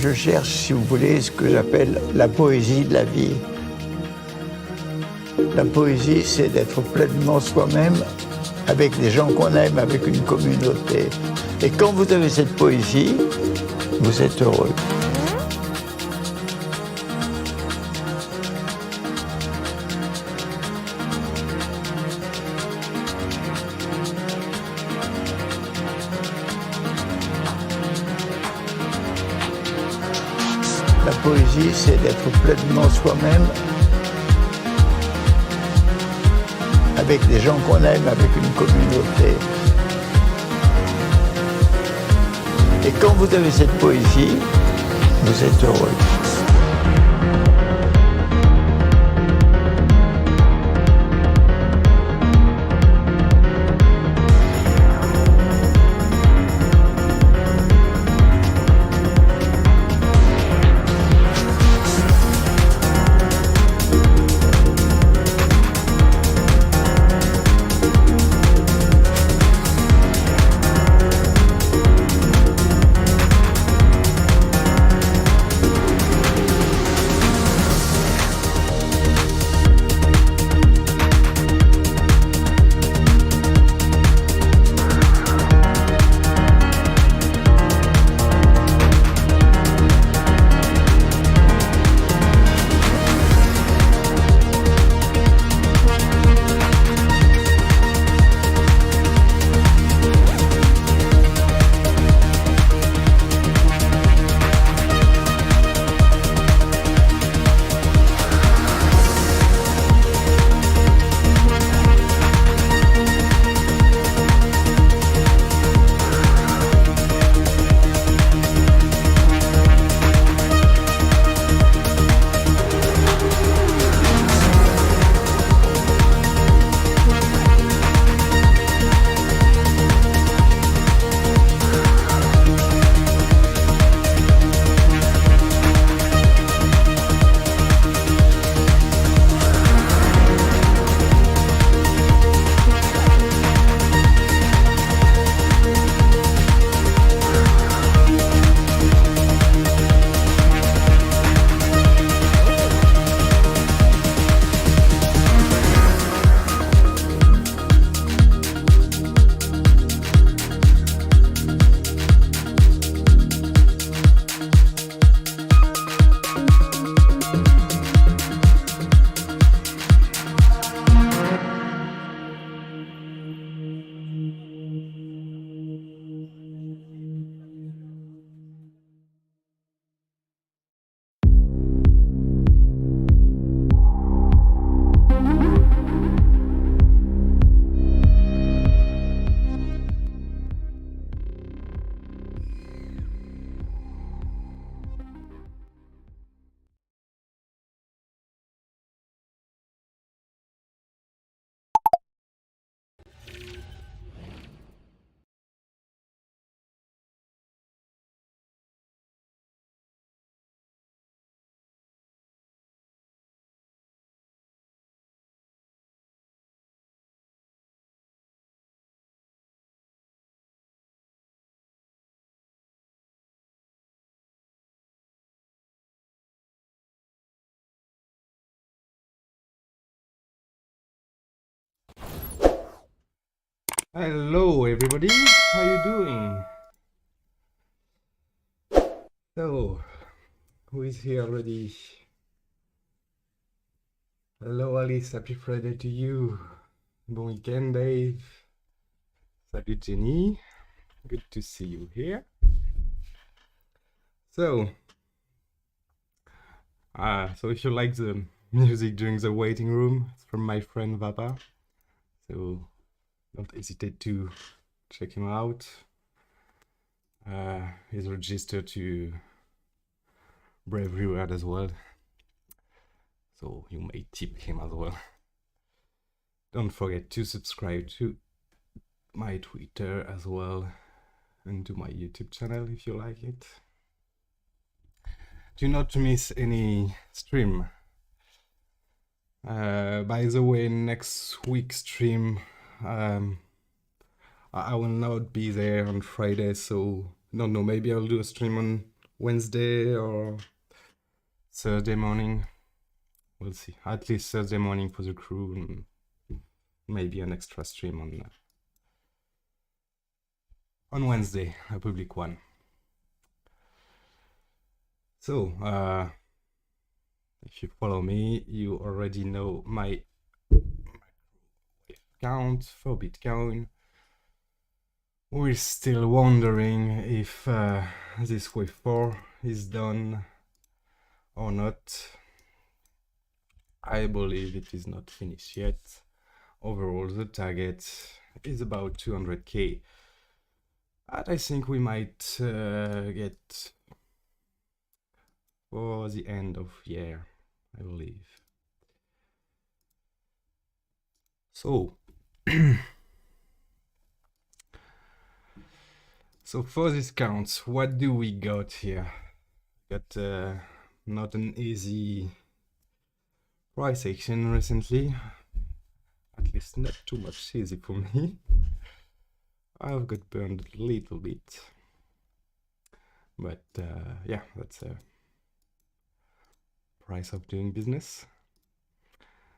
je cherche, si vous voulez, ce que j'appelle la poésie de la vie. La poésie, c'est d'être pleinement soi-même avec des gens qu'on aime, avec une communauté. Et quand vous avez cette poésie, vous êtes heureux. La poésie, c'est d'être pleinement soi-même avec des gens qu'on aime, avec une communauté. Et quand vous avez cette poésie, vous êtes heureux. Hello everybody, how you doing? So, who is here already? Hello Alice, happy Friday to you. Bon weekend Dave. Salut Jenny, good to see you here. So if you like the music during the waiting room, it's from my friend Vapa. So don't hesitate to check him out. He's registered to Brave Reward as well, so you may tip him as well. Don't forget to subscribe to my Twitter as well and to my YouTube channel if you like it. Do not miss any stream. By the way, next week's stream, I will not be there on Friday, so don't know, maybe I'll do a stream on Wednesday or Thursday morning. We'll see. At least Thursday morning for the crew, and maybe an extra stream on Wednesday, a public one. So, if you follow me, you already know my count for Bitcoin. We're still wondering if this wave 4 is done or not. I believe it is not finished yet. Overall, the target is about 200k. And I think we might get for the end of year, I believe. So, so for this counts, what do we got here? Got not an easy price action recently. At least not too much easy for me. I've got burned a little bit. But yeah, that's a price of doing business.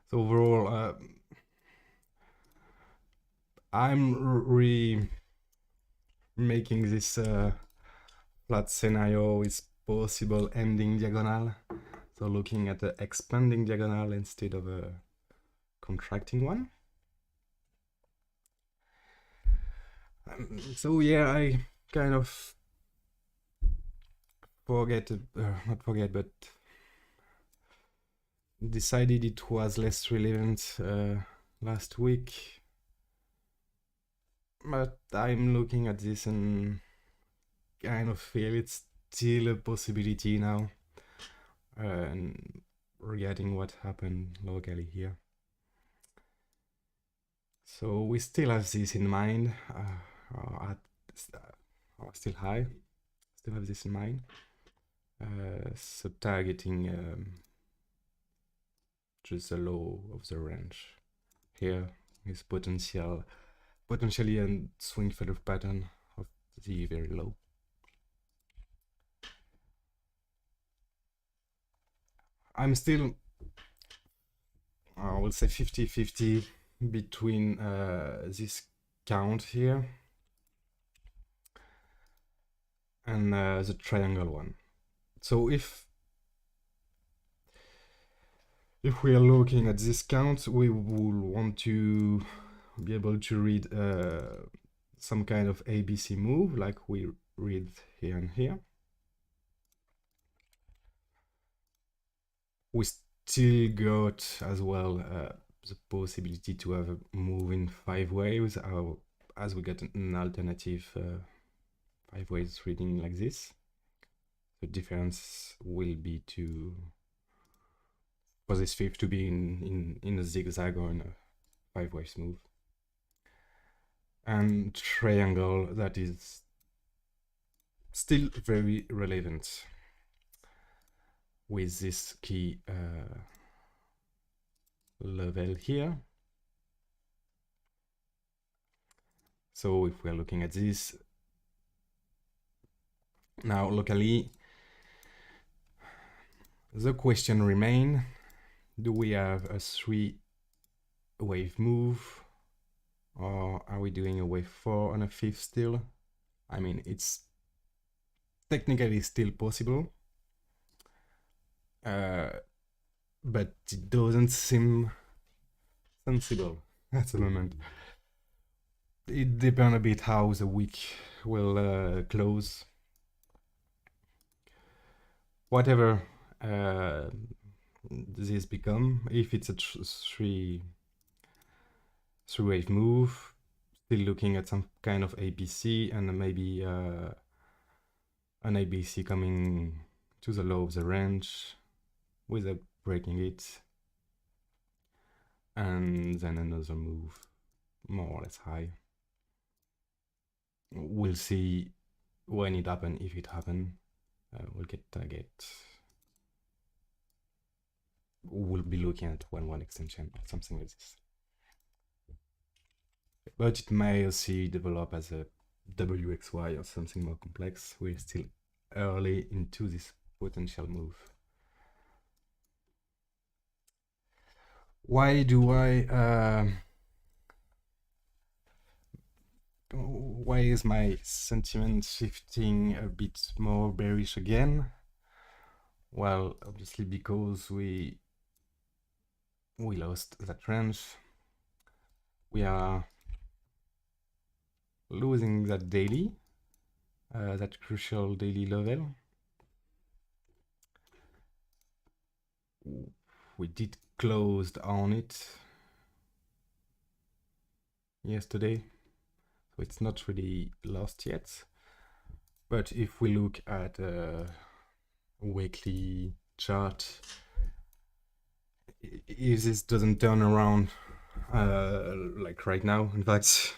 So overall, I'm making this flat scenario with possible ending diagonal. So looking at the expanding diagonal instead of a contracting one. So yeah, I kind of not forget, but decided it was less relevant last week. But I'm looking at this and kind of feel it's still a possibility now. And regarding what happened locally here. So we still have this in mind, still high, still have this in mind. So targeting just the low of the range. Here is potentially a swing failure pattern of the very low. I'm still, I will say 50-50 between this count here and the triangle one. So if we are looking at this count, we will want to be able to read some kind of ABC move like we read here and here. We still got as well the possibility to have a move in 5 waves, as we get an alternative 5 waves reading like this. The difference will be for this fifth to be in a zigzag or in a 5 waves move. And triangle, that is still very relevant with this key level here. So if we're looking at this now locally, the question remains, do we have a 3-wave move, or are we doing a wave 4 and a 5th still? I mean, it's technically still possible, but it doesn't seem sensible at the moment. It depends a bit how the week will close. Whatever this become, if it's a 3-wave move, still looking at some kind of ABC and maybe an ABC coming to the low of the range without breaking it, and then another move more or less high. We'll see when it happens. If it happens, we'll get target. We'll be looking at 1-1 extension or something like this. But it may also develop as a WXY or something more complex. We're still early into this potential move. Why do why is my sentiment shifting a bit more bearish again? Well, obviously because we lost that range. We are losing that daily, that crucial daily level. We did close on it yesterday, so it's not really lost yet. But if we look at a weekly chart, if this doesn't turn around like right now, in fact,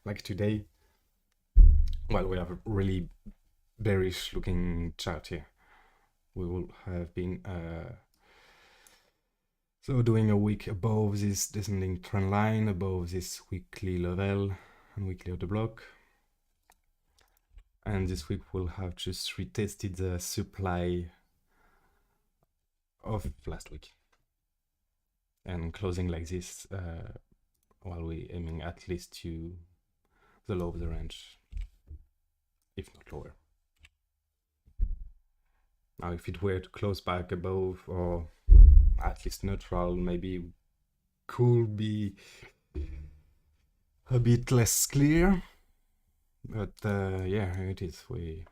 like today, well, we have a really bearish looking chart here. We will have been so doing a week above this descending trend line, above this weekly level and weekly order block. And this week we'll have just retested the supply of last week. And closing like this while we're aiming at least to the low of the range, if not lower. Now if it were to close back above or at least neutral, maybe could be a bit less clear, but yeah, it is. We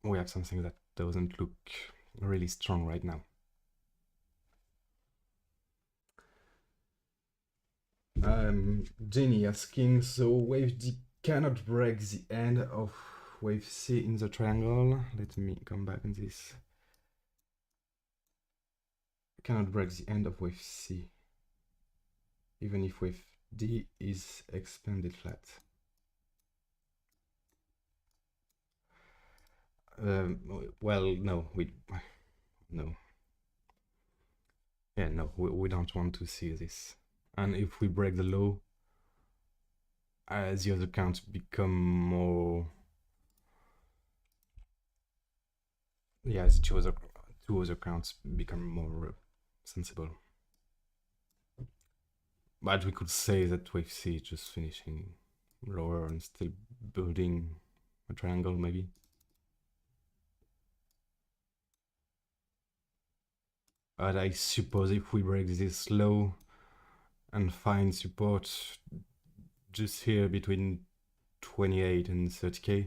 have something that doesn't look really strong right now. Jenny asking, so wave D cannot break the end of wave C in the triangle. Let me come back on this. Cannot break the end of wave C, even if wave D is expanded flat. Well, no, no. Yeah, no, we don't want to see this. And if we break the low, the other counts become more. Yeah, the two other counts become more sensible. But we could say that wave C is just finishing lower and still building a triangle, maybe. But I suppose if we break this low and find support just here between 28 and 30k,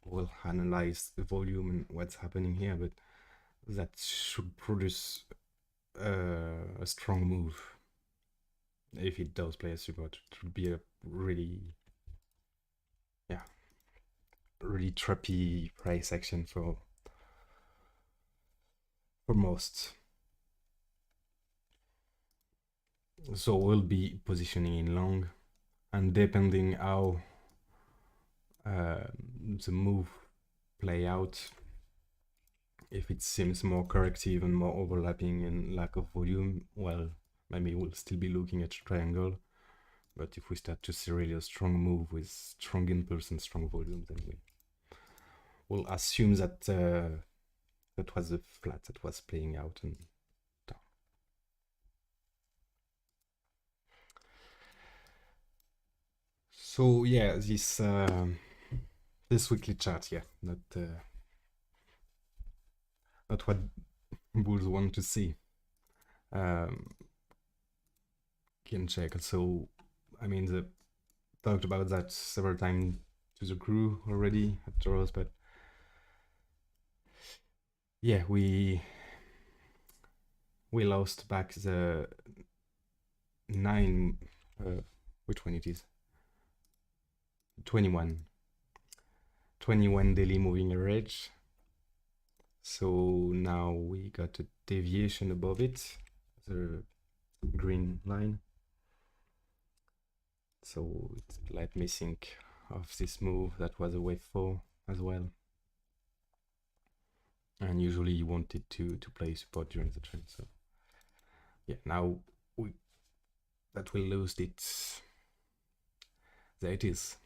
we'll analyze the volume and what's happening here, but that should produce a strong move. If it does play a support, it would be a really, yeah, really trappy price action for most. So we'll be positioning in long, and depending how the move play out, if it seems more corrective and more overlapping and lack of volume, well, maybe we'll still be looking at triangle. But if we start to see really a strong move with strong impulse and strong volume, then we'll assume that that was the flat that was playing out and down. So yeah, this weekly chart, yeah, not what bulls want to see. Can check. So I mean, talked about that several times to the crew already at Toros, but yeah, we lost back the 9 which one it is, 21 daily moving average. So now we got a deviation above it, the green line. So let me think of this move. That was a wave 4 as well. And usually you wanted to play support during the trend. So yeah, now we lose it. There it is.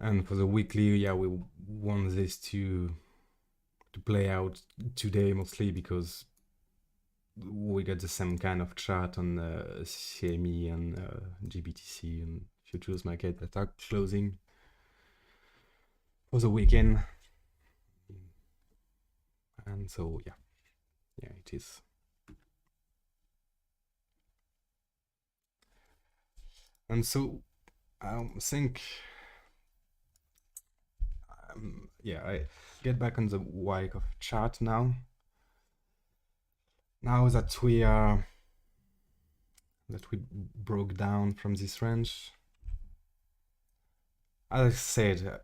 And for the weekly, yeah, we want this to play out today mostly because we got the same kind of chart on CME and GBTC and futures market that are closing for the weekend. And so yeah, it is. And so I think I get back on the Wyckoff chart now. Now that we broke down from this range, as I said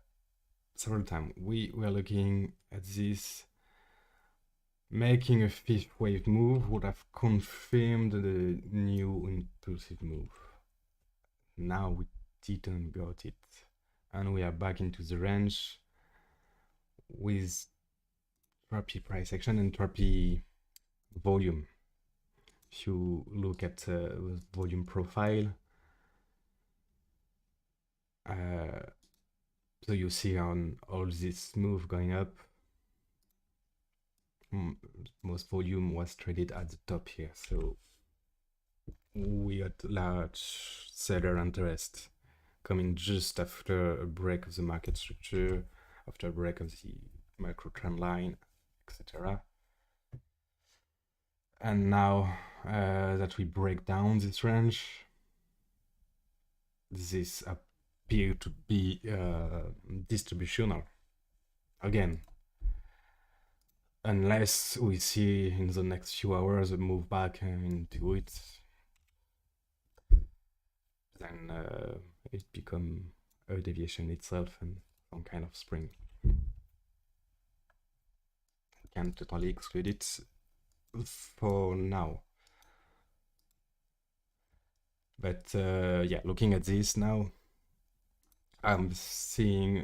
several times, we were looking at this. Making a fifth wave move would have confirmed the new impulsive move. Now we didn't got it, and we are back into the range with therapy price action and therapy volume. If you look at the volume profile, so you see on all this move going up, most volume was traded at the top here. So we got large seller interest coming just after a break of the market structure, after a break of the macro trend line, etc. And now that we break down this range, this appears to be distributional again, unless we see in the next few hours a move back into it, then it becomes a deviation itself and some kind of spring. Can't totally exclude it for now. But yeah, looking at this now, I'm starting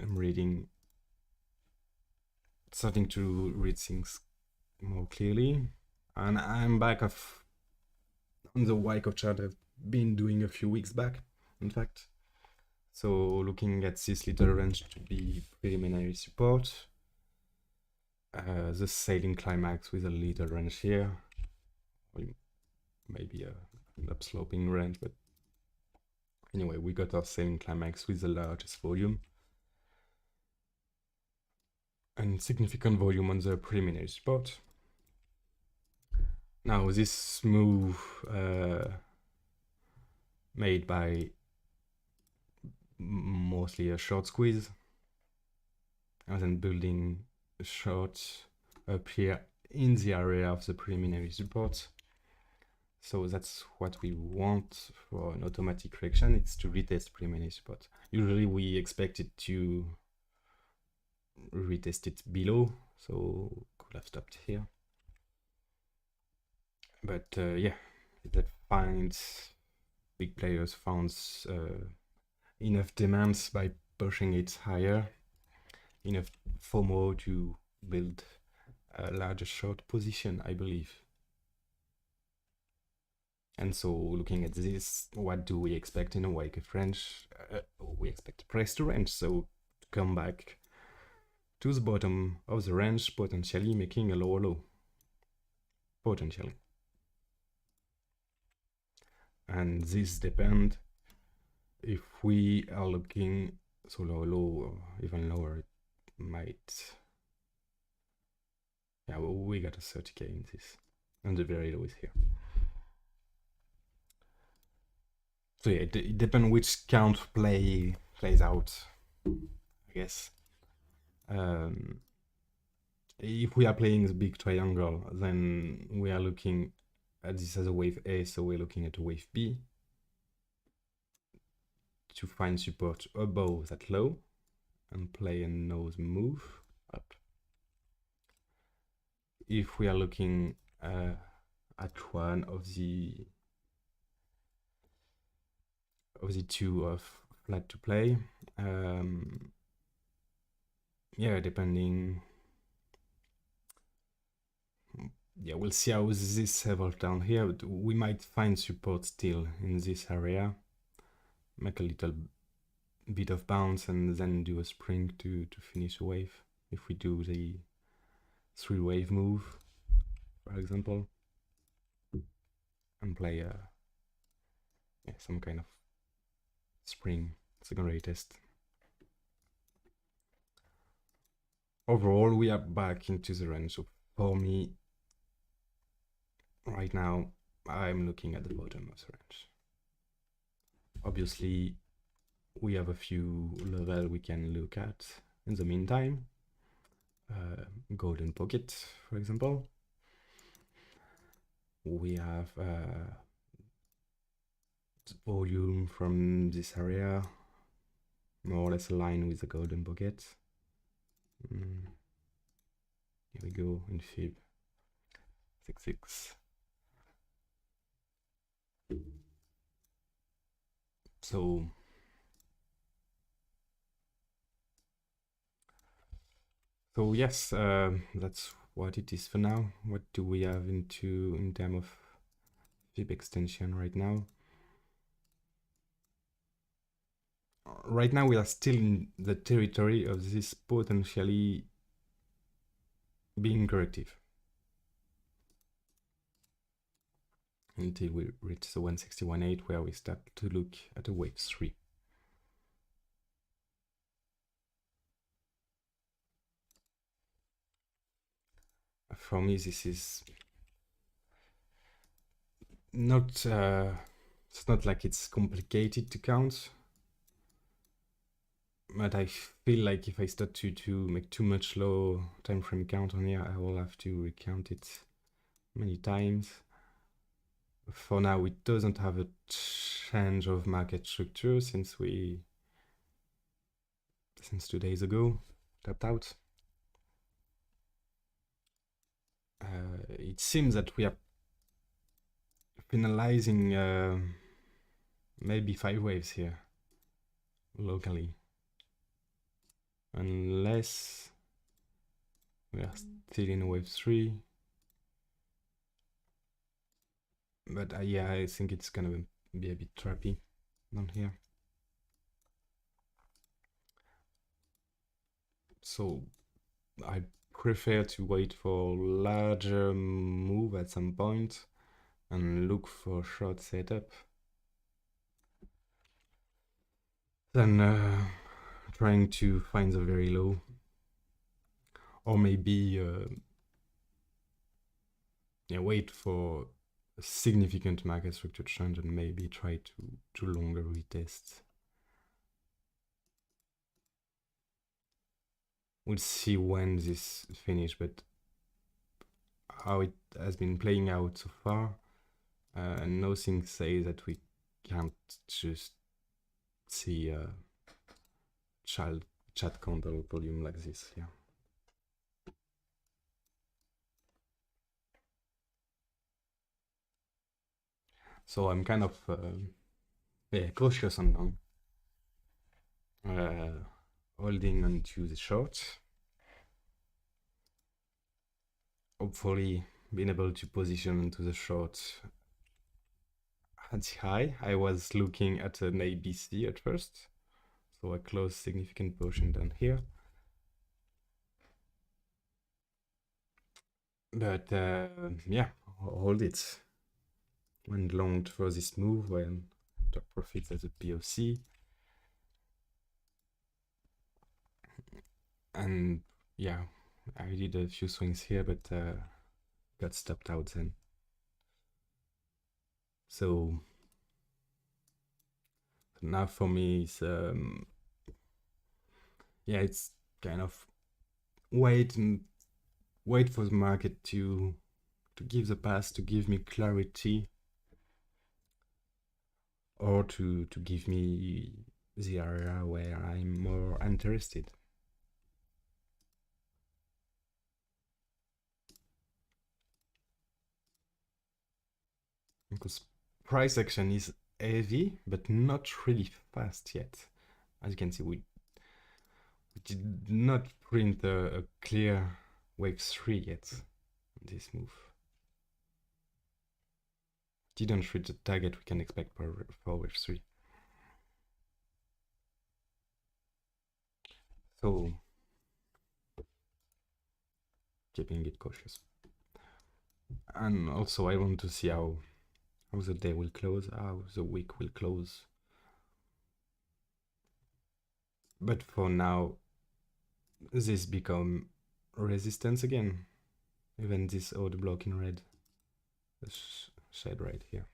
to read things more clearly, and I'm back on the Wyckoff chart I've been doing a few weeks back, in fact. So looking at this little range to be preliminary support, the sailing climax with a little range here, maybe an upsloping range, but anyway, we got our sailing climax with the largest volume and significant volume on the preliminary support. Now this move made by mostly a short squeeze and then building a short up here in the area of the preliminary support. So that's what we want for an automatic reaction. It's to retest preliminary support. Usually we expect it to retest it below, so could have stopped here. But yeah, big players found enough demands by pushing it higher, enough FOMO to build a larger short position, I believe. And so looking at this, what do we expect in a Wyckoff range? We expect price to range, so to come back to the bottom of the range, potentially making a lower low. Potentially. And this depends if we are looking so low or even lower, it might. Yeah, well, we got a 30k in this, and the very low is here. So yeah, it depends which count plays out, I guess. If we are playing the big triangle, then we are looking at this as a wave A, so we're looking at a wave B to find support above that low and play a nose move up. If we are looking at one of the two of flat to play, yeah, depending. Yeah, we'll see how this evolves down here, but we might find support still in this area. Make a little bit of bounce and then do a spring to finish a wave. If we do the 3-wave move, for example, and play some kind of spring secondary test. Overall, we are back into the range. So for me, right now, I'm looking at the bottom of the range. Obviously, we have a few levels we can look at in the meantime. Golden pocket, for example. We have volume from this area, more or less aligned with the golden pocket. Here we go in fib 6-6. So yes, that's what it is for now. What do we have in terms of fib extension right now? Right now we are still in the territory of this potentially being corrective until we reach the 161.8, where we start to look at a wave 3. For me, this is not, it's not like it's complicated to count, but I feel like if I start to make too much low time frame count on here, I will have to recount it many times. For now, it doesn't have a change of market structure since 2 days ago, tapped out. It seems that we are finalizing maybe 5 waves here locally, unless we are still in wave 3. But yeah, I think it's gonna be a bit trappy down here. So I prefer to wait for larger move at some point and look for short setup than trying to find the very low, or maybe wait for a significant market structure change and maybe try to longer retest. We'll see when this finish, but how it has been playing out so far, nothing says that we can't just see a chat counter volume like this. Yeah. So I'm kind of cautious on holding onto the short. Hopefully being able to position into the short at the high. I was looking at an ABC at first, so I closed significant portion down here. But yeah, hold it. Went long for this move when took profits as a POC. And yeah, I did a few swings here, but got stopped out then. So now for me, it's yeah, it's kind of wait for the market to give the pass, to give me clarity, or to give me the area where I'm more interested. Because price action is heavy, but not really fast yet. As you can see, we did not print a clear wave 3 yet on this move. Didn't reach the target we can expect for wave 3. So keeping it cautious. And also I want to see how the day will close, how the week will close. But for now, this become resistance again. Even this old block in red, the shade right here.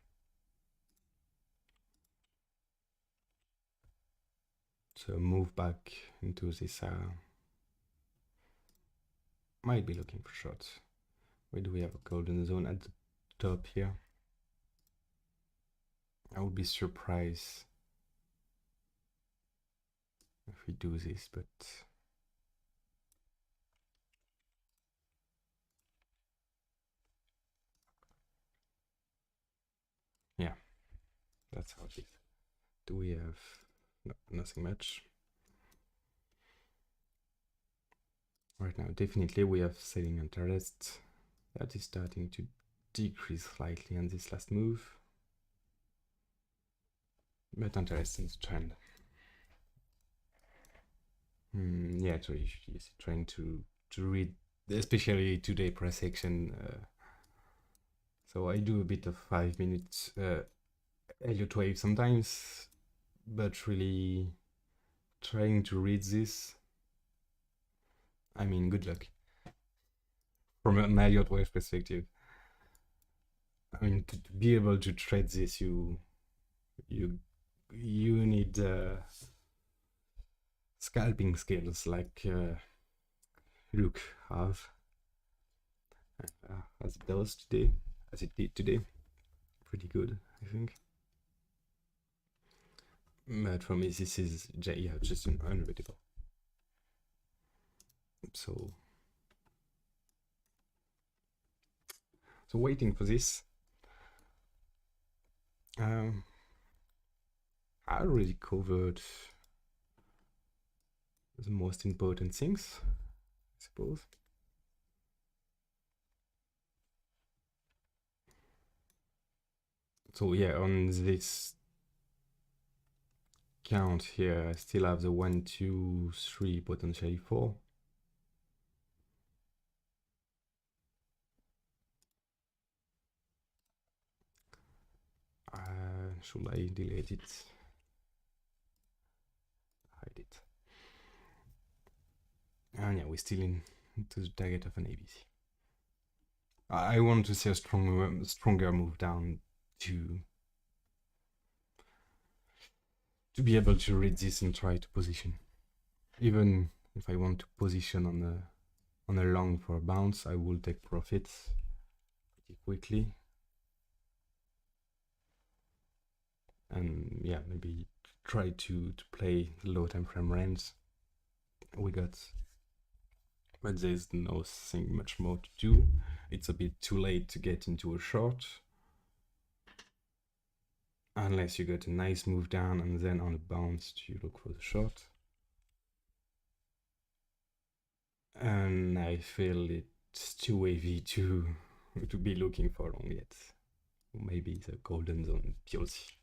So move back into this, might be looking for shots. Where do we have a golden zone at the top here? I would be surprised if we do this, but yeah, that's how it is. Do we have no, nothing much right now? Definitely we have selling interest that is starting to decrease slightly on this last move, but interesting trend. Yeah, so she's trying to read, especially today price action. So I do a bit of 5 minutes Elliott wave sometimes, but really trying to read this, I mean, good luck. From an Elliott wave perspective, I mean, to be able to trade this, you need scalping skills like Luke have, as it does today, as it did today. Pretty good, I think. But for me, this is just unreadable. So waiting for this. I already covered the most important things, I suppose. So yeah, on this count here, I still have the 1, 2, 3, potentially 4. Should I delete it? Hide it. And yeah, we're still into the target of an ABC. I want to see a stronger move down to be able to read this and try to position. Even if I want to position on a long for a bounce, I will take profits pretty quickly. And yeah, maybe try to play the low time frame range we got. But there's nothing much more to do. It's a bit too late to get into a short. Unless you get a nice move down and then on a bounce you look for the short. And I feel it's too wavy to be looking for long yet. Maybe the golden zone PLC.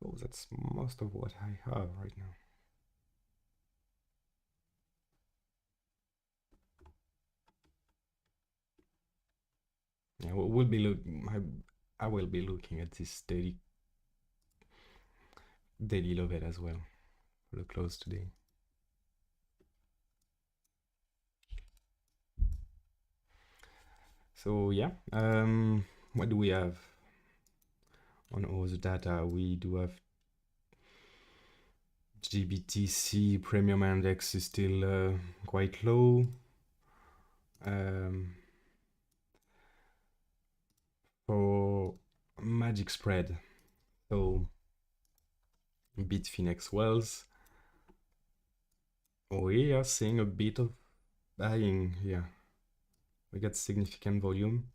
Oh, that's most of what I have right now. Yeah, we'll be I will be looking at this daily level as well for the close today. So yeah, what do we have on all the data? We do have GBTC premium index is still quite low. For magic spread, so Bitfinex Wells, we are seeing a bit of buying here. We got significant volume,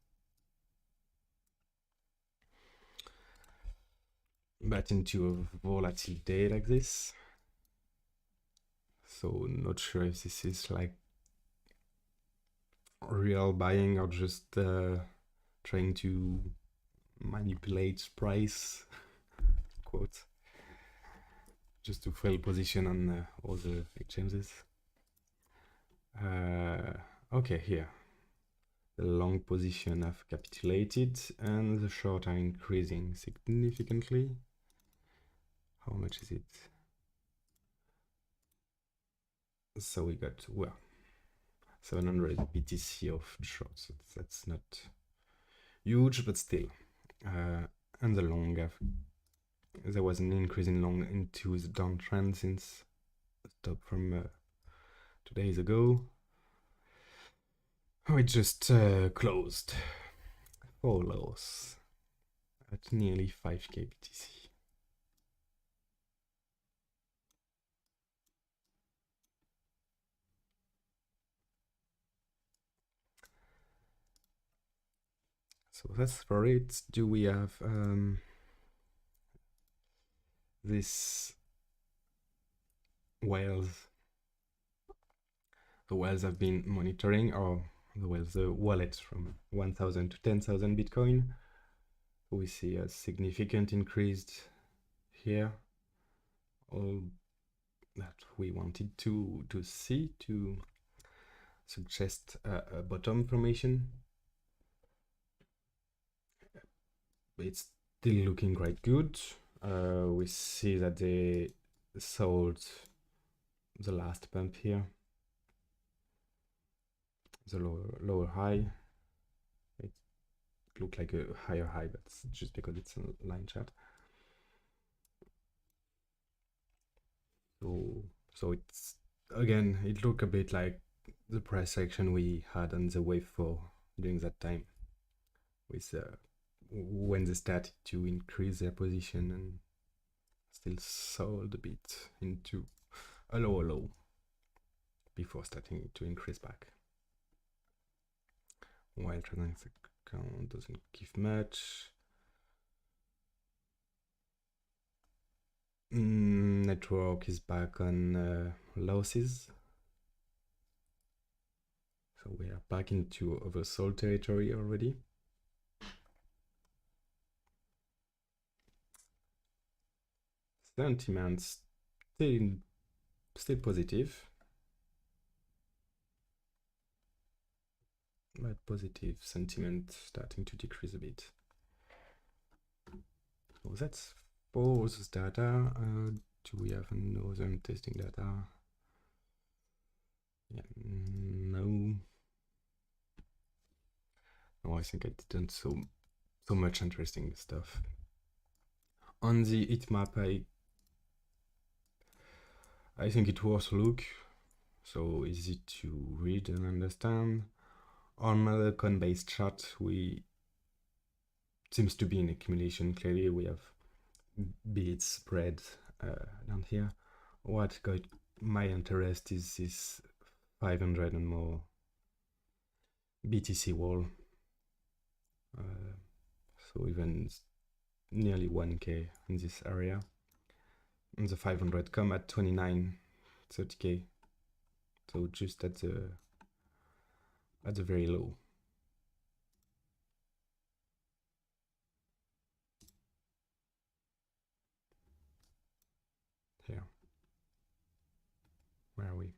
but into a volatile day like this. So not sure if this is like real buying or just trying to manipulate price, quote. just to fail position on all the exchanges. Okay, here the long position have capitulated and the short are increasing significantly. How much is it? So we got, well, 700 BTC of shorts. That's not huge, but still. And the long, there was an increase in long into the downtrend since the top from 2 days ago. We just closed for loss at nearly 5k BTC. So that's for it. Do we have this whales? The whales have been monitoring, or the wallet from 1,000 to 10,000 Bitcoin. We see a significant increase here. All that we wanted to see to suggest a bottom formation. It's still looking quite good. We see that they sold the last pump here, the lower high. It looked like a higher high, but it's just because it's a line chart. So it's, again, it looked a bit like the price action we had on the wave 4 during that time, with when they started to increase their position and still sold a bit into a lower low before starting to increase back. While transaction count doesn't give much. Network is back on losses. So we are back into oversold territory already. Sentiment still positive, but positive sentiment starting to decrease a bit. So that's for this data. Do we have another testing data? Yeah, no. No, I think I didn't so much interesting stuff. On the heat map, I think it was a look, so easy to read and understand. On the con-based chart, we seems to be in accumulation. Clearly, we have beads spread down here. What got my interest is this 500 and more BTC wall. So even nearly 1k in this area. And the 500 come at 29.30k. So just at the very low. Here. Where are we?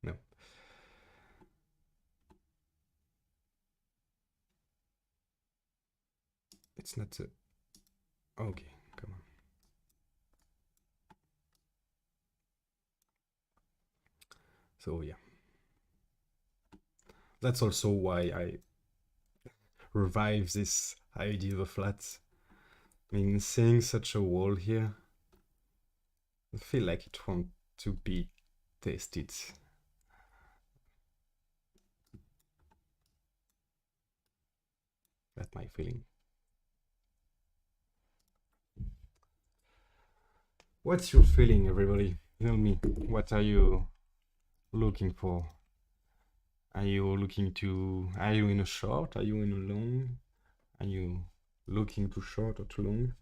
No. It's not the... Okay, come on. So yeah. That's also why I revive this idea of a flat. I mean, seeing such a wall here, I feel like it wants to be tested. That's my feeling. What's your feeling, everybody? Tell me, what are you looking for? Are you in a short? Are you in a long? Are you looking too short or too long?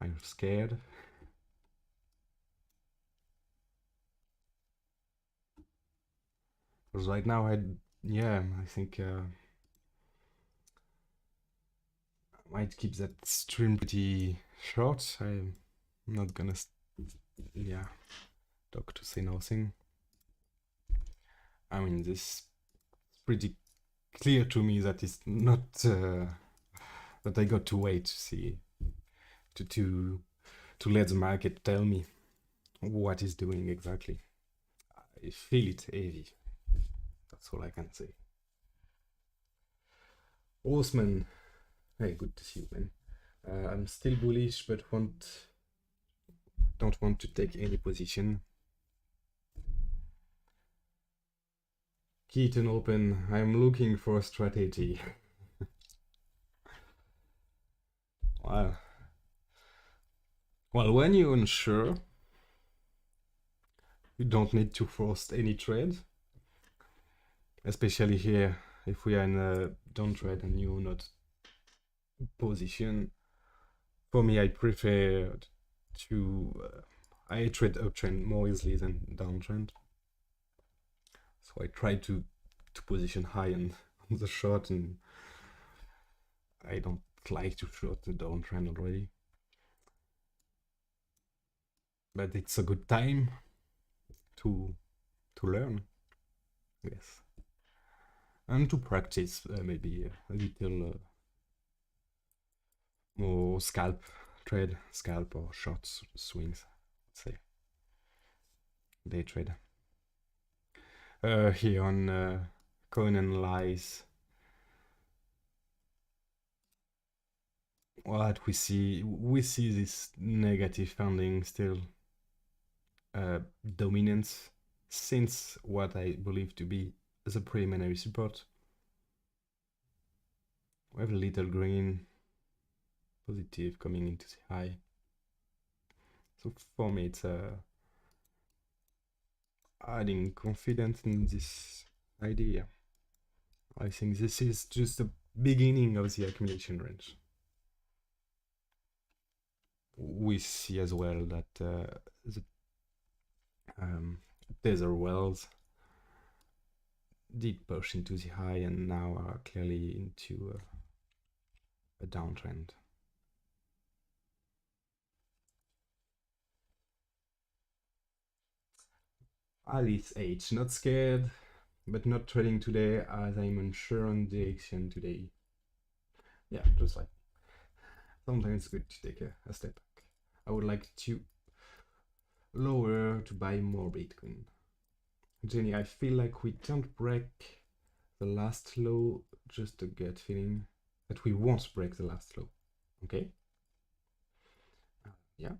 Are you scared? Because right now, I think might keep that stream pretty short. I'm not gonna, talk to say nothing. I mean, this is pretty clear to me that it's not that I got to wait to see to let the market tell me what it's doing exactly. I feel it heavy. That's all I can say. Osman, hey, good to see you, man. I'm still bullish, but don't want to take any position. Keaton open. I'm looking for a strategy. Well, when you're unsure, you don't need to force any trade. Especially here, if we are in a downtrend and you're not position. For me, I prefer to I trade uptrend more easily than downtrend. So I try to position high on the short, and I don't like to short the downtrend already. But it's a good time to learn, yes, and to practice maybe a little more scalp or short swings, let's say, day trade. Here on Coin and Lies, what we see this negative funding still dominance since what I believe to be the preliminary support. We have a little green positive coming into the high. So for me, it's adding confidence in this idea. I think this is just the beginning of the accumulation range. We see as well that the tether wells did push into the high and now are clearly into a downtrend. Alice H, not scared, but not trading today as I'm unsure on the action today. Yeah, just like sometimes it's good to take a step back. I would like to lower to buy more Bitcoin. Jenny, I feel like we don't break the last low, just a gut feeling that we won't break the last low. Okay? Yeah,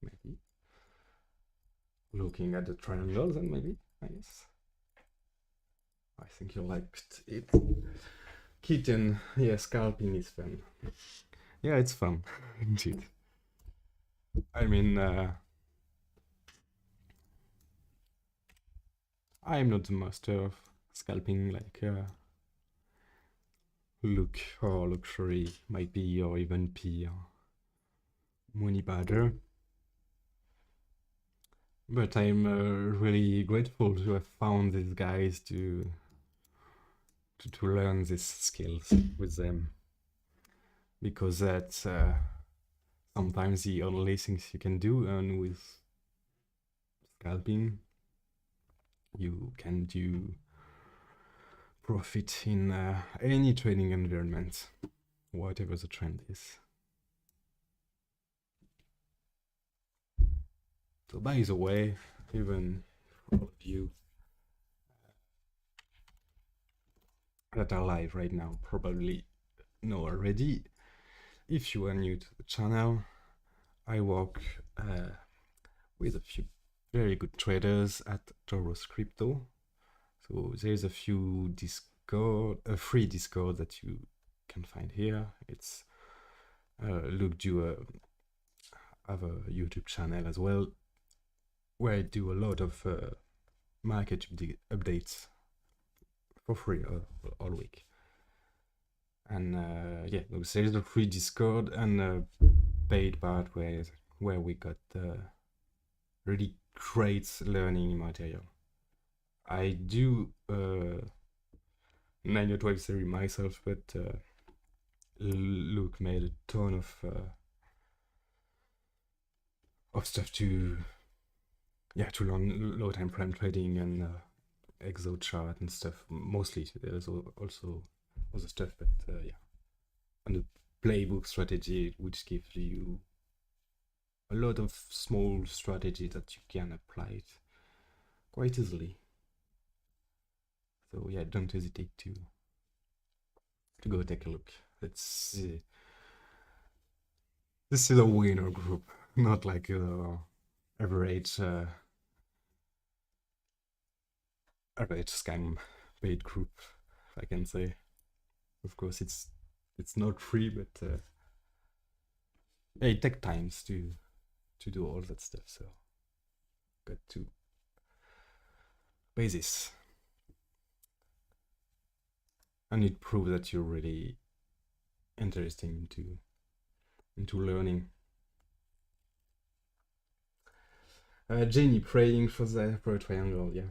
maybe. Looking at the triangles, then maybe, I guess. I think you liked it. Kitten, yeah, scalping is fun. Yeah, it's fun, indeed. I mean, I'm not the master of scalping like Look or Luxury might be, or even P or Money Badger. But I'm really grateful to have found these guys to learn these skills with them, because that's sometimes the only things you can do, and with scalping you can do profit in any trading environment, whatever the trend is. So by the way, even for all of you that are live right now probably know already, if you are new to the channel, I work with a few very good traders at Taurus Crypto. So there's a few free Discord that you can find here. It's Luke do have a YouTube channel as well, where I do a lot of market updates for free all week. And yeah, there's a free Discord and a paid part where we got really great learning material. I do 9 to 12 series myself, but Luke made a ton of stuff to learn low time frame trading and exo chart and stuff. Mostly there's also other stuff, but yeah, and the playbook strategy, which gives you a lot of small strategy that you can apply it quite easily. So yeah, don't hesitate to go take a look. Let's see. This is a winner group, not like average average scam paid group, if I can say. Of course, it's not free, but yeah, it takes times to do all that stuff. So got to basis, and it proves that you're really interested into learning. Jenny praying for a triangle, yeah.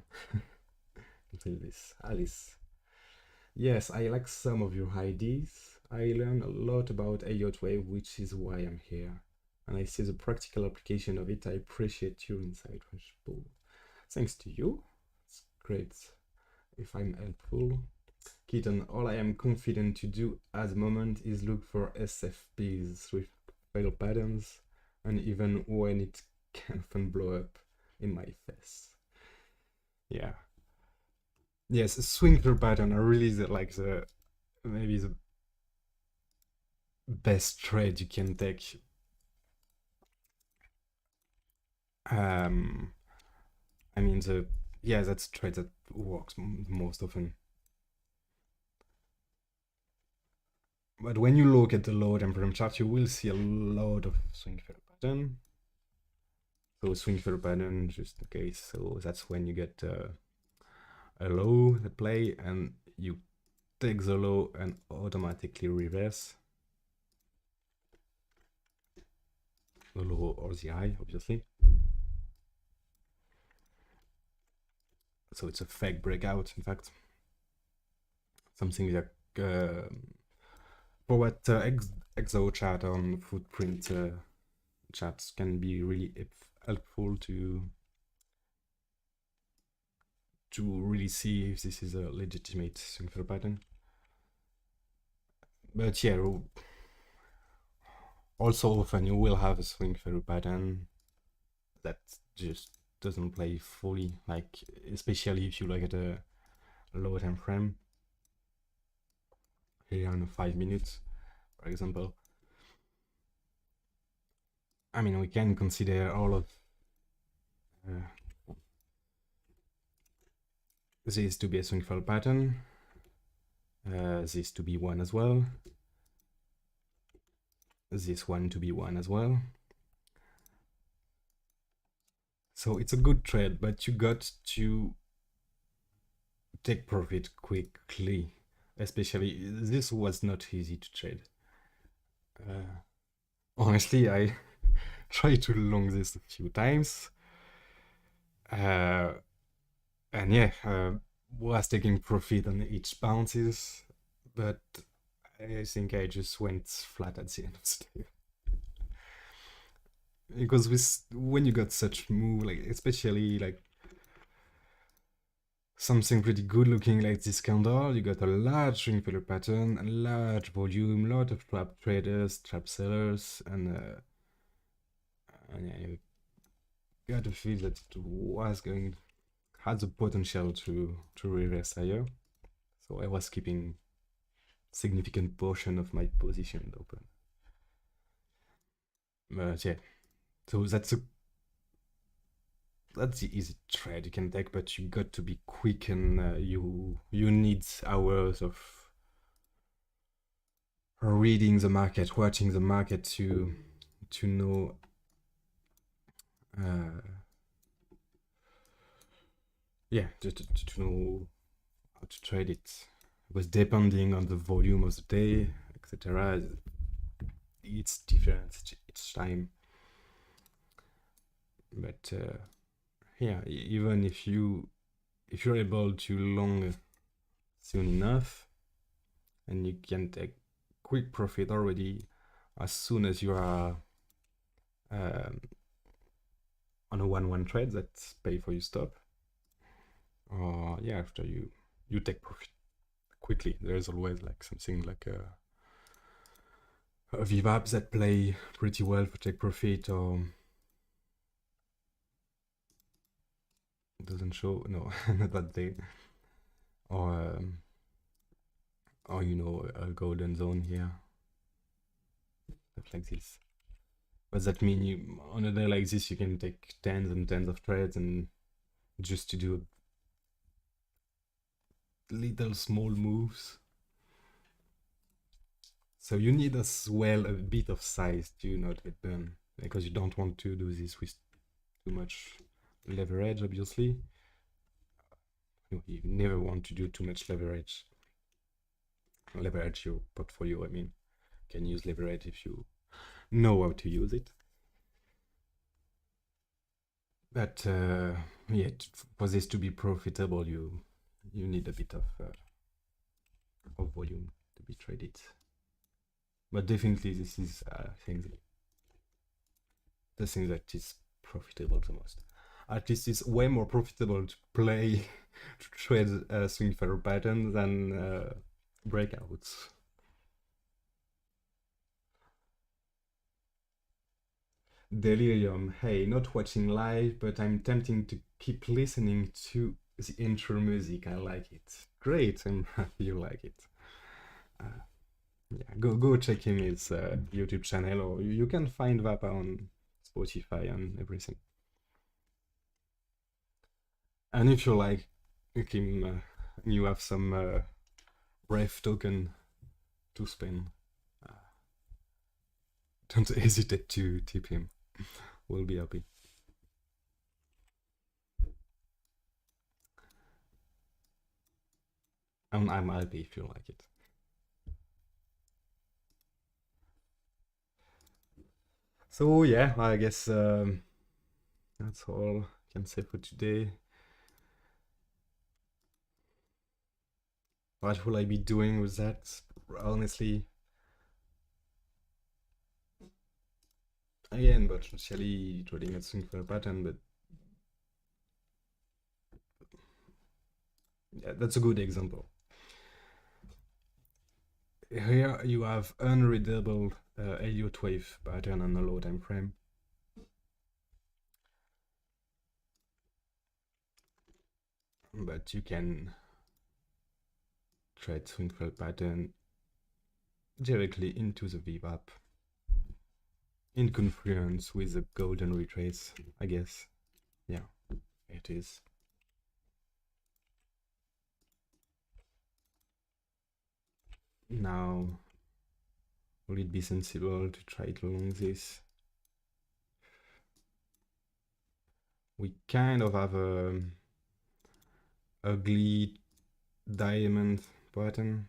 Feel this. Alice. Yes, I like some of your ideas. I learned a lot about Elliott wave, which is why I'm here. And I see the practical application of it. I appreciate your insight. Thanks to you. It's great if I'm helpful. Keaton, all I am confident to do at the moment is look for SFPs with fail patterns, and even when it can often blow up in my face. Yeah. Yes, a swing through pattern are really maybe the best trade you can take. I mean that's a trade that works most often. But when you look at the low time frame chart, you will see a lot of swing failure pattern. So swing failure pattern, just in case. So that's when you get a low at play, and you take the low and automatically reverse the low or the high, obviously. So it's a fake breakout, in fact. Something that for what exo chart on footprint charts can be really helpful to really see if this is a legitimate swing failure pattern. But yeah, also often you will have a swing failure pattern that just doesn't play fully, like especially if you look at a low time frame here on 5 minutes, for example. I mean, we can consider all of this to be a swing failure pattern, this to be one as well, this one to be one as well. So it's a good trade, but you got to take profit quickly. Especially, this was not easy to trade. Honestly, I tried to long this a few times. And yeah, was taking profit on each bounces, but I think I just went flat at the end of the day. Because when you got such move, like especially like something pretty good looking like this candle, you got a large swing failure pattern, a large volume, lot of trap traders, trap sellers, and yeah, you got to feel that it had the potential to reverse higher. So I was keeping significant portion of my position open. But yeah, so that's the easy trade you can take, but you got to be quick, and you need hours of reading the market, watching the market to know yeah, to know how to trade it. Because depending on the volume of the day, etc., it's different each time. But yeah, even if you're able to long soon enough, and you can take quick profit already as soon as you are um, on a 1-1 trade that pay for your stop. Or yeah, after you take profit quickly. There's always like something like a VWAP that play pretty well for take profit, or doesn't show, no, not that day, or you know, a golden zone here, stuff like this. But that mean you, on a day like this, you can take tens and tens of trades, and just to do little small moves. So you need as well a bit of size to not get burned, because you don't want to do this with too much leverage, obviously. You never want to do too much leverage. Leverage your portfolio, I mean. You can use leverage if you know how to use it. But yeah, for this to be profitable, you need a bit of volume to be traded. But definitely, this is the thing that is profitable the most. At least it's way more profitable to play, to trade swing fair pattern than breakouts. Delirium, hey, not watching live, but I'm tempting to keep listening to the intro music. I like it. Great, I'm happy you like it. Yeah, go check him his YouTube channel, or you can find Vapa on Spotify and everything. And if you like him, you have some Brave token to spend, don't hesitate to tip him. We'll be happy. I'm happy if you like it. So yeah, I guess that's all I can say for today. What will I be doing with that? Honestly, again, potentially trading at swing for a pattern, but yeah, that's a good example. Here you have unreadable Elliott wave pattern on a low time frame. But you can trade swing fair pattern directly into the VWAP in confluence with the golden retrace, I guess. Yeah, it is. Now, will it be sensible to try to long this? We kind of have a ugly diamond pattern.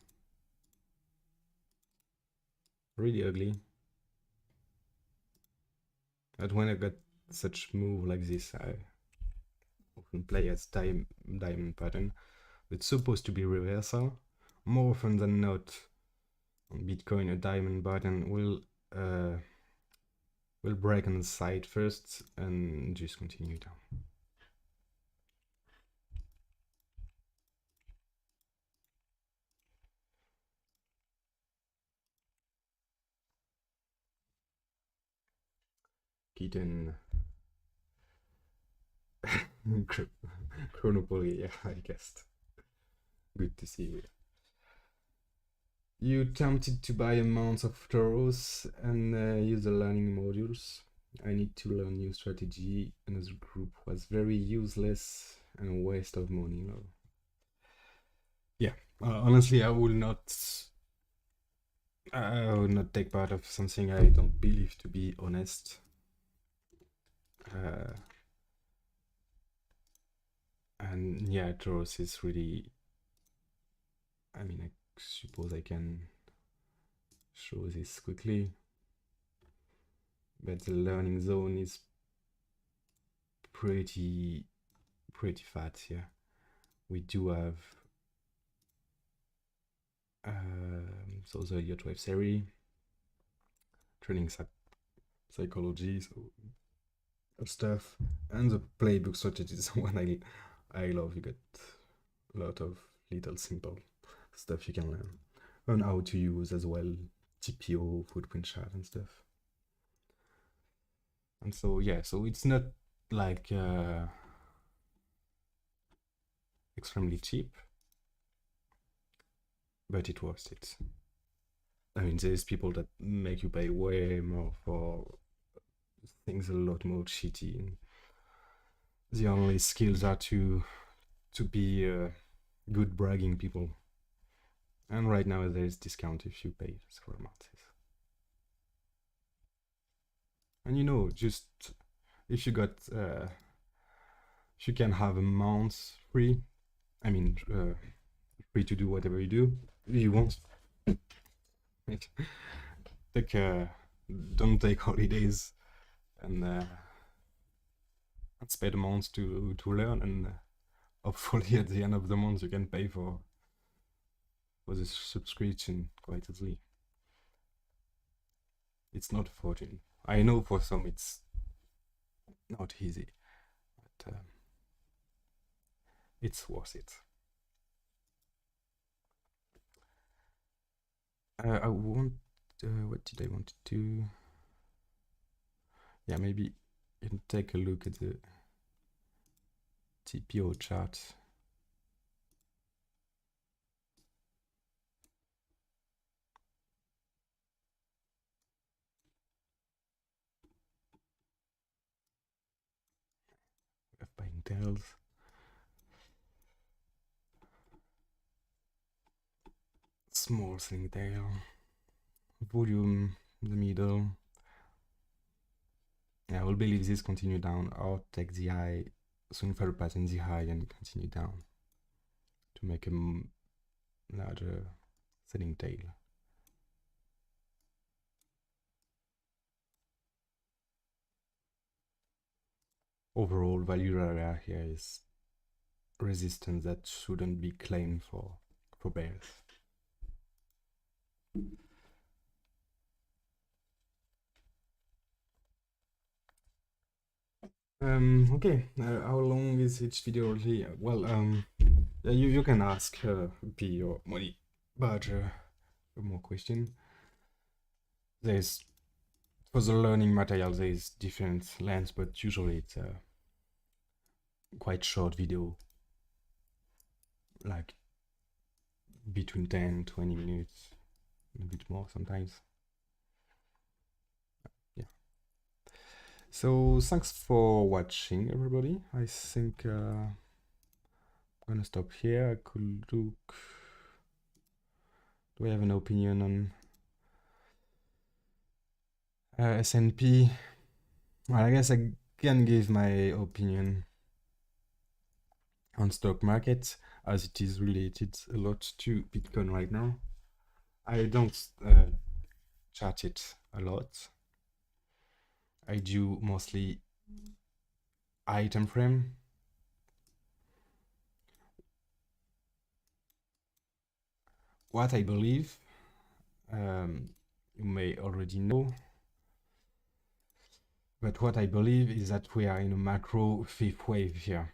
Really ugly. But when I got such move like this, I often play as diamond pattern. It's supposed to be reversal. More often than not, on Bitcoin, a diamond pattern will break on the side first and just continue down. Kitten. Chronopoly, yeah, I guessed. Good to see you. You tempted to buy amounts of Taurus and use the learning modules. I need to learn new strategy. Another group was very useless and a waste of money. No. Yeah, honestly, I would not take part of something I don't believe to be honest. And yeah, Taurus is really, I mean, I suppose I can show this quickly, but the learning zone is pretty fat here. We do have So the Elliott wave theory, training psychology, so stuff, and the playbook strategies. One I love. You get a lot of little simple stuff you can learn on how to use as well TPO, footprint chart, and stuff. And so yeah, so it's not like extremely cheap, but it worth it. I mean, there's people that make you pay way more for things a lot more shitty. The only skills are to be good bragging people. And right now there's discount if you pay several months. And you know, just if you got if you can have a month free, I mean free to do whatever you want. Don't take holidays and spend a month to learn, and hopefully at the end of the month you can pay for the subscription quite easily. It's not a fortune. I know for some it's not easy, but it's worth it. I want. What did I want to do? Yeah, maybe you can take a look at the TPO chart. We have buying tails. Small swing tail. Volume in the middle. Yeah, I will believe this continue down or take the high, swing for a pattern the high and continue down to make a larger selling tail. Overall value area here is resistance that shouldn't be claimed for bears. Okay, how long is each video really? Well, yeah, you can ask P or Money Badger more question. There's, for the learning material, there's different lengths, but usually it's a quite short video, like between 10-20 minutes, a bit more sometimes. So thanks for watching, everybody. I think I'm gonna stop here. I could look. Do I have an opinion on S&P? Well, I guess I can give my opinion on stock market as it is related a lot to Bitcoin right now. I don't chart it a lot. I do mostly item frame. What I believe, you may already know, but what I believe is that we are in a macro fifth wave here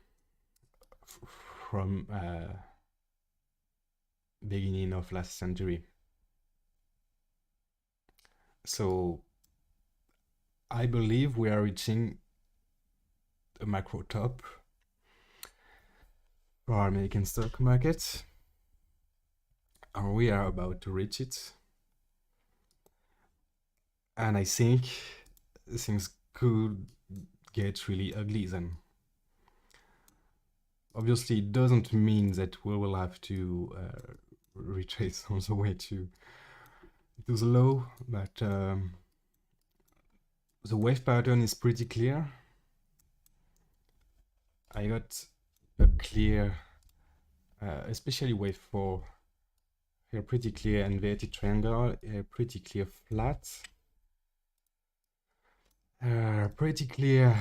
from beginning of last century. So I believe we are reaching a macro top for our American stock market, and we are about to reach it. And I think things could get really ugly then. Obviously, it doesn't mean that we will have to retrace all the way to the low, but the wave pattern is pretty clear. I got a clear, especially wave 4, here pretty clear inverted triangle, pretty clear flat, pretty clear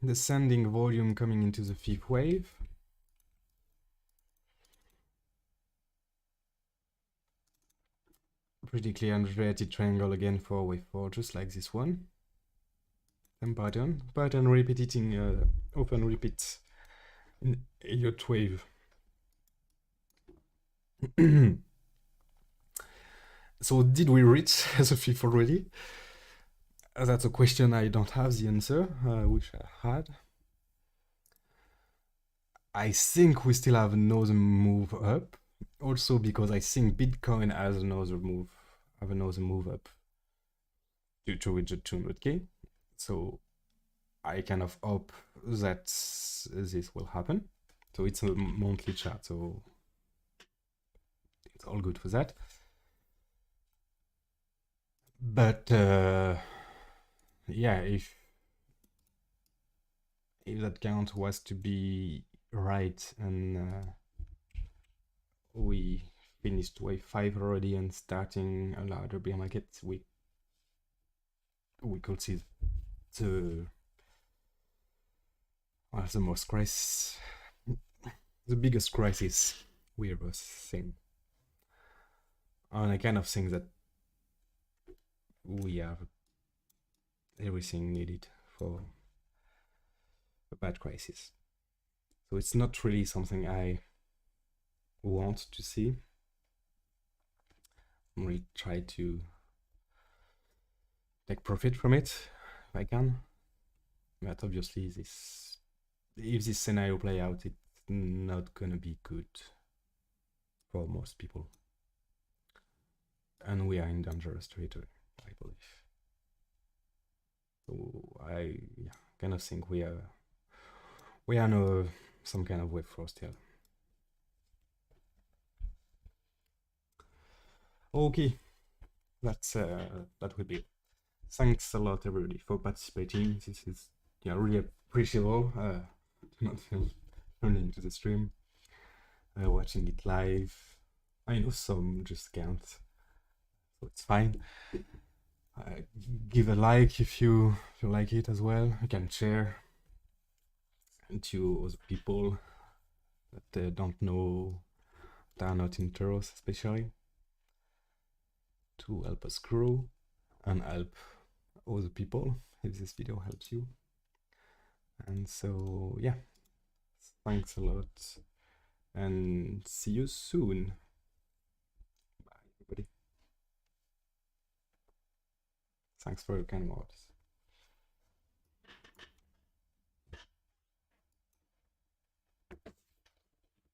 descending volume coming into the fifth wave. pretty clear and related triangle again for wave 4, just like this one. Same pattern repeating, often repeats in Elliott wave. So did we reach the fifth already? That's a question I don't have the answer. I wish I had. I think we still have another move up. Also because I think Bitcoin has another move up to reach the 200k. So I kind of hope that this will happen. So it's a monthly chart, so it's all good for that. But yeah, if that count was to be right and we finished wave 5 already and starting a larger bear market, we could see the most crisis, the biggest crisis we ever seen. And I kind of think that we have everything needed for a bad crisis. So it's not really something I want to see. I'm really try to take profit from it if I can. But obviously if this scenario play out, it's not gonna be good for most people. And we are in dangerous territory, I believe. So I kind of think we are in some kind of wave 4 still. Okay, that would be it. Thanks a lot everybody for participating. This is really appreciable. Not turning into the stream, watching it live. I know some just can't, so it's fine. Give a like if you like it as well. You can share to other people that don't know, that are not in Taros, especially, to help us grow and help other people if this video helps you. And so yeah, thanks a lot and see you soon. Bye everybody. Thanks for your kind words.